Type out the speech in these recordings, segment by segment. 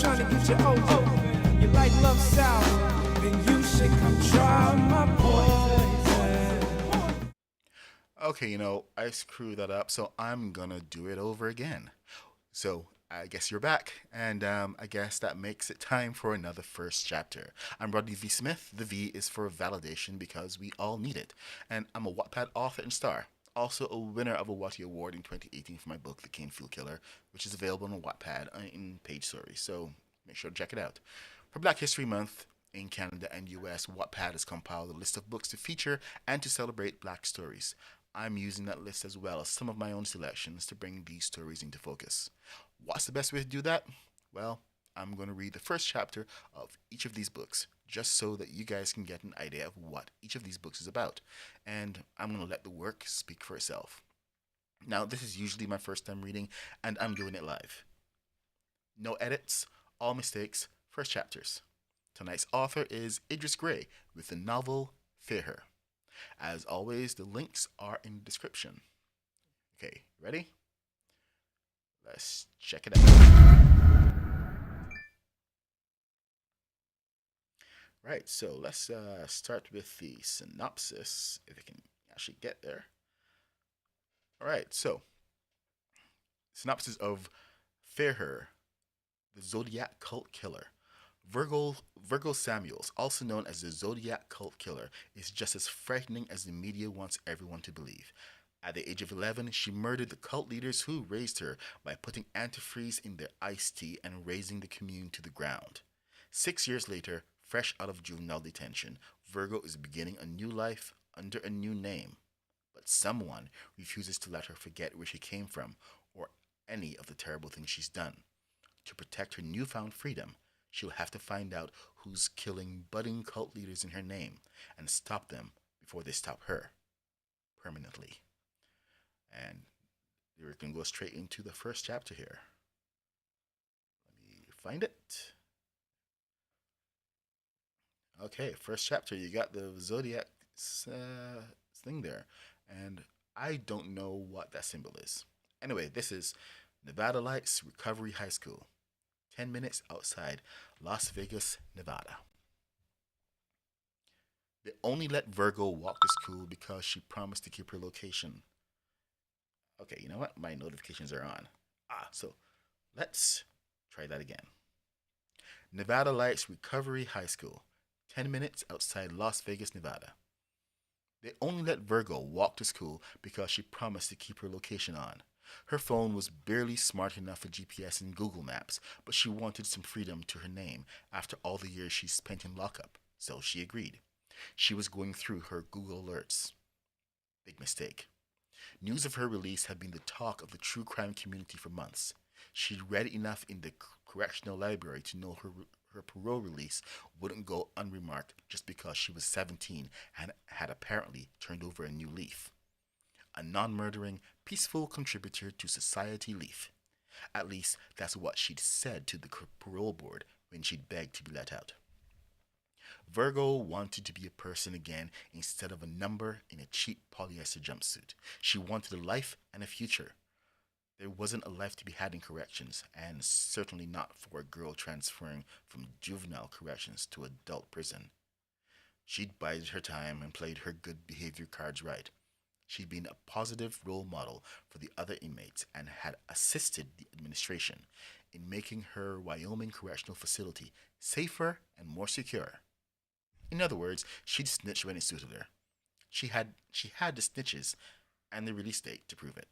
trying to get you over. You like love sour, then you should come try my poison. Okay, I screwed that up, so I'm gonna do it over again. So, I guess you're back, and I guess that makes it time for another first chapter. I'm Rodney V. Smith. The V is for validation because we all need it. And I'm a Wattpad author and star. Also a winner of a Watty Award in 2018 for my book, The Canefield Killer, which is available on Wattpad in page stories, so make sure to check it out. For Black History Month, in Canada and US, Wattpad has compiled a list of books to feature and to celebrate black stories. I'm using that list as well as some of my own selections to bring these stories into focus. What's the best way to do that? Well, I'm going to read the first chapter of each of these books, just so that you guys can get an idea of what each of these books is about. And I'm going to let the work speak for itself. Now, this is usually my first time reading, and I'm doing it live. No edits, all mistakes, first chapters. Tonight's author is Idris Gray with the novel Fear Her. As always, the links are in the description. Okay, ready? Let's check it out. Right, so let's start with the synopsis, if I can actually get there. All right, so synopsis of Fear Her, the Zodiac Cult Killer. Virgo Samuels, also known as the Zodiac Cult Killer, is just as frightening as the media wants everyone to believe. At the age of 11, she murdered the cult leaders who raised her by putting antifreeze in their iced tea and razing the commune to the ground. 6 years later, fresh out of juvenile detention, Virgo is beginning a new life under a new name. But someone refuses to let her forget where she came from or any of the terrible things she's done. To protect her newfound freedom, she'll have to find out who's killing budding cult leaders in her name and stop them before they stop her permanently. And we're going to go straight into the first chapter here. Let me find it. Okay, first chapter. You got the Zodiac thing there. And I don't know what that symbol is. Anyway, this is Nevada Lights Recovery High School. 10 minutes outside Las Vegas, Nevada. They only let Virgo walk to school because she promised to keep her location. Okay, you know what? My notifications are on. So let's try that again. Nevada Lights Recovery High School. 10 minutes outside Las Vegas, Nevada. They only let Virgo walk to school because she promised to keep her location on. Her phone was barely smart enough for GPS and Google Maps, but she wanted some freedom to her name after all the years she spent in lockup, so she agreed. She was going through her Google alerts. Big mistake. News of her release had been the talk of the true crime community for months. She'd read enough in the correctional library to know her parole release wouldn't go unremarked just because she was 17 and had apparently turned over a new leaf. A non-murdering, peaceful contributor to society leaf. At least that's what she'd said to the parole board when she'd begged to be let out. Virgo wanted to be a person again instead of a number in a cheap polyester jumpsuit. She wanted a life and a future. There wasn't a life to be had in corrections, and certainly not for a girl transferring from juvenile corrections to adult prison. She'd bided her time and played her good behavior cards right. She'd been a positive role model for the other inmates and had assisted the administration in making her Wyoming Correctional Facility safer and more secure. In other words, she'd snitch when it suited her. She had the snitches and the release date to prove it.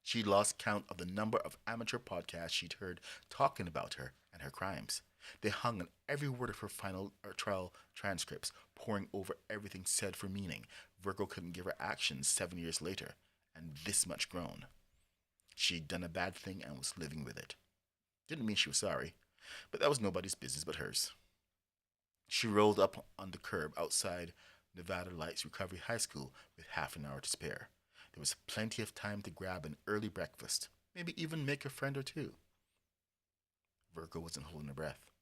She lost count of the number of amateur podcasts she'd heard talking about her and her crimes. They hung on every word of her final trial transcripts, poring over everything said for meaning. Virgo couldn't give her actions 7 years later, and this much grown. She'd done a bad thing and was living with it. Didn't mean she was sorry, but that was nobody's business but hers. She rolled up on the curb outside Nevada Lights Recovery High School with half an hour to spare. There was plenty of time to grab an early breakfast, maybe even make a friend or two. Virgo wasn't holding her breath.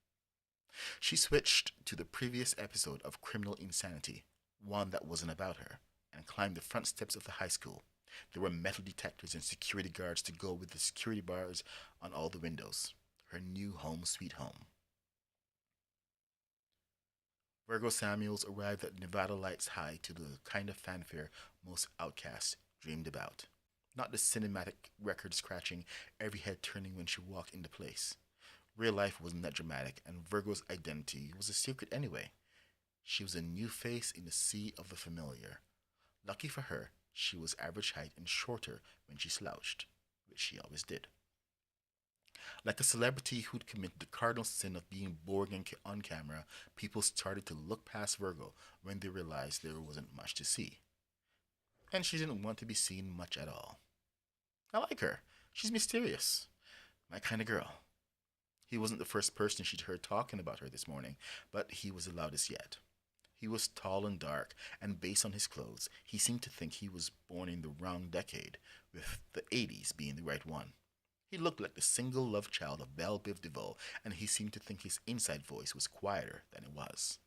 She switched to the previous episode of Criminal Insanity, one that wasn't about her, and climbed the front steps of the high school. There were metal detectors and security guards to go with the security bars on all the windows. her new home sweet home. Virgo Samuels arrived at Nevada Lights High to the kind of fanfare most outcasts dreamed about. Not the cinematic record scratching, every head turning when she walked into place. Real life wasn't that dramatic, and Virgo's identity was a secret anyway. She was a new face in the sea of the familiar. Lucky for her, she was average height and shorter when she slouched, which she always did. Like a celebrity who'd committed the cardinal sin of being boring on camera, people started to look past Virgo when they realized there wasn't much to see. And she didn't want to be seen much at all. I like her. She's mysterious. My kind of girl. He wasn't the first person she'd heard talking about her this morning, but he was the loudest yet. He was tall and dark, and based on his clothes, he seemed to think he was born in the wrong decade, with the 80s being the right one. He looked like the single love child of Belle Biv DeVoe, and he seemed to think his inside voice was quieter than it was.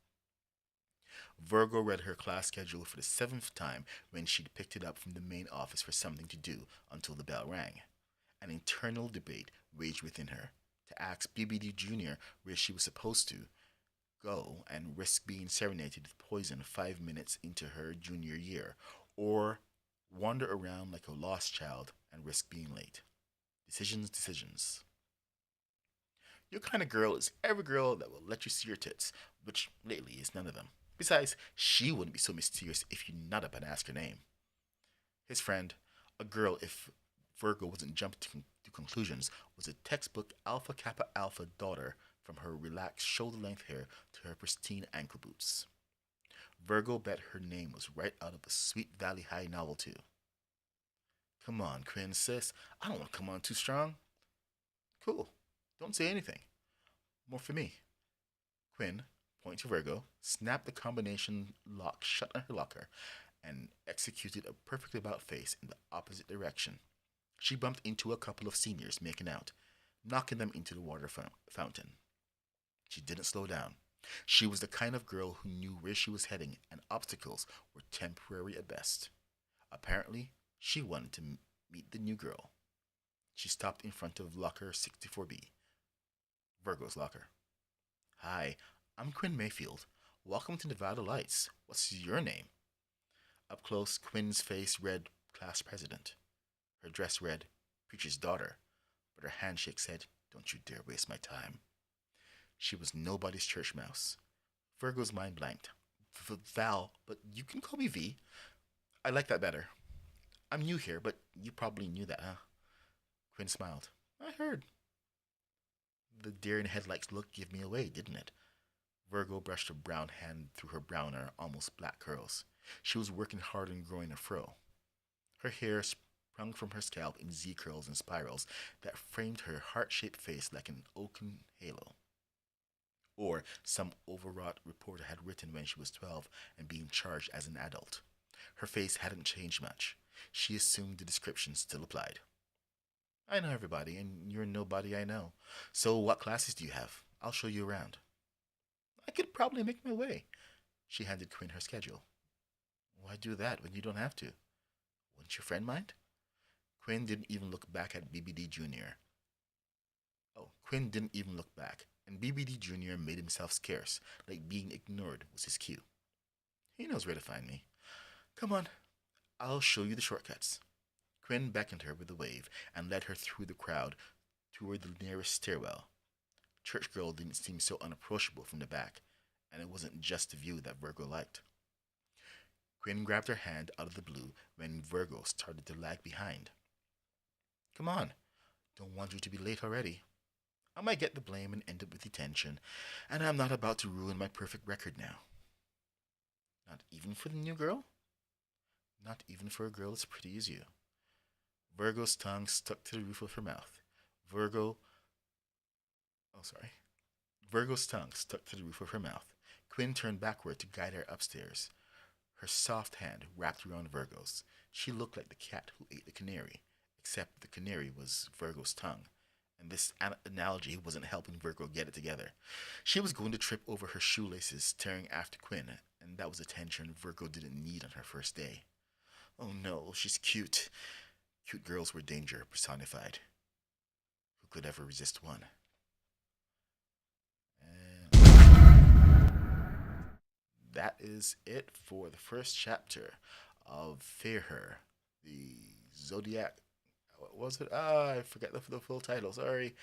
Virgo read her class schedule for the 7th time when she'd picked it up from the main office for something to do until the bell rang. An internal debate raged within her to ask BBD Jr. where she was supposed to go and risk being serenaded with poison 5 minutes into her junior year, or wander around like a lost child and risk being late. Decisions, decisions. Your kind of girl is every girl that will let you see your tits, which lately is none of them. Besides, she wouldn't be so mysterious if you nut up and ask her name. His friend, a girl if Virgo wasn't jumping to conclusions, was a textbook Alpha Kappa Alpha daughter from her relaxed shoulder-length hair to her pristine ankle boots. Virgo bet her name was right out of a Sweet Valley High novel too. Come on, Quinn, sis. I don't want to come on too strong. Cool. Don't say anything. More for me. Quinn, pointing to Virgo, snapped the combination lock shut on her locker and executed a perfectly about face in the opposite direction. She bumped into a couple of seniors making out, knocking them into the water fountain. She didn't slow down. She was the kind of girl who knew where she was heading, and obstacles were temporary at best. Apparently, she wanted to meet the new girl. She stopped in front of locker 64B, Virgo's locker. Hi, I'm Quinn Mayfield. Welcome to Nevada Lights. What's your name? Up close, Quinn's face read class president. Her dress read preacher's daughter, but her handshake said, don't you dare waste my time. She was nobody's church mouse. Virgo's mind blanked. Val, but you can call me V. I like that better. I'm new here, but you probably knew that, huh? Quinn smiled. I heard. The deer in headlights look gave me away, didn't it? Virgo brushed her brown hand through her browner, almost black curls. She was working hard on growing a fro. Her hair sprung from her scalp in Z-curls and spirals that framed her heart-shaped face like an oaken halo. Or some overwrought reporter had written when she was 12 and being charged as an adult. Her face hadn't changed much. She assumed the description still applied. I know everybody, and you're nobody I know. So what classes do you have? I'll show you around. I could probably make my way. She handed Quinn her schedule. Why do that when you don't have to? Wouldn't your friend mind? Quinn didn't even look back at BBD Jr. Quinn didn't even look back, and BBD Jr. made himself scarce, like being ignored was his cue. He knows where to find me. Come on, I'll show you the shortcuts. Quinn beckoned her with a wave and led her through the crowd toward the nearest stairwell. Church girl didn't seem so unapproachable from the back, and it wasn't just the view that Virgo liked. Quinn grabbed her hand out of the blue when Virgo started to lag behind. Come on, don't want you to be late already. I might get the blame and end up with detention, and I'm not about to ruin my perfect record now. Not even for the new girl? Not even for a girl as pretty as you. Virgo's tongue stuck to the roof of her mouth. Virgo's tongue stuck to the roof of her mouth. Quinn turned backward to guide her upstairs. Her soft hand wrapped around Virgo's. She looked like the cat who ate the canary, except the canary was Virgo's tongue. And this analogy wasn't helping Virgo get it together. She was going to trip over her shoelaces, staring after Quinn, and that was attention Virgo didn't need on her first day. Oh no, she's cute. Cute girls were danger personified. Who could ever resist one? that is it for the first chapter of Fear Her, the Zodiac. What was it? I forget the full title. Sorry.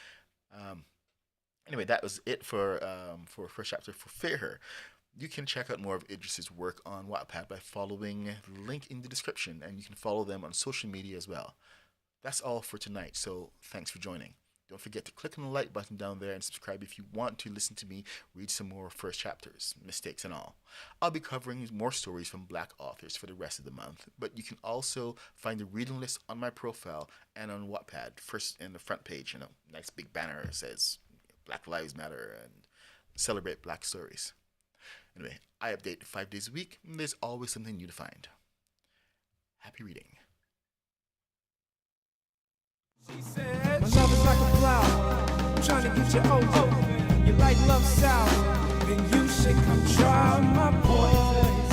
Anyway, that was it for first chapter for Fear Her. You can check out more of Idris's work on Wattpad by following the link in the description, and you can follow them on social media as well. That's all for tonight, so thanks for joining. Don't forget to click on the like button down there and subscribe if you want to listen to me read some more first chapters, mistakes and all. I'll be covering more stories from Black authors for the rest of the month, but you can also find the reading list on my profile and on Wattpad. First in the front page, nice big banner says Black Lives Matter and celebrate Black stories. Anyway, I update 5 days a week, and there's always something new to find. Happy reading. She said, my love is like a flower, I'm trying to get you over. You like love sour, then you should come try my poison.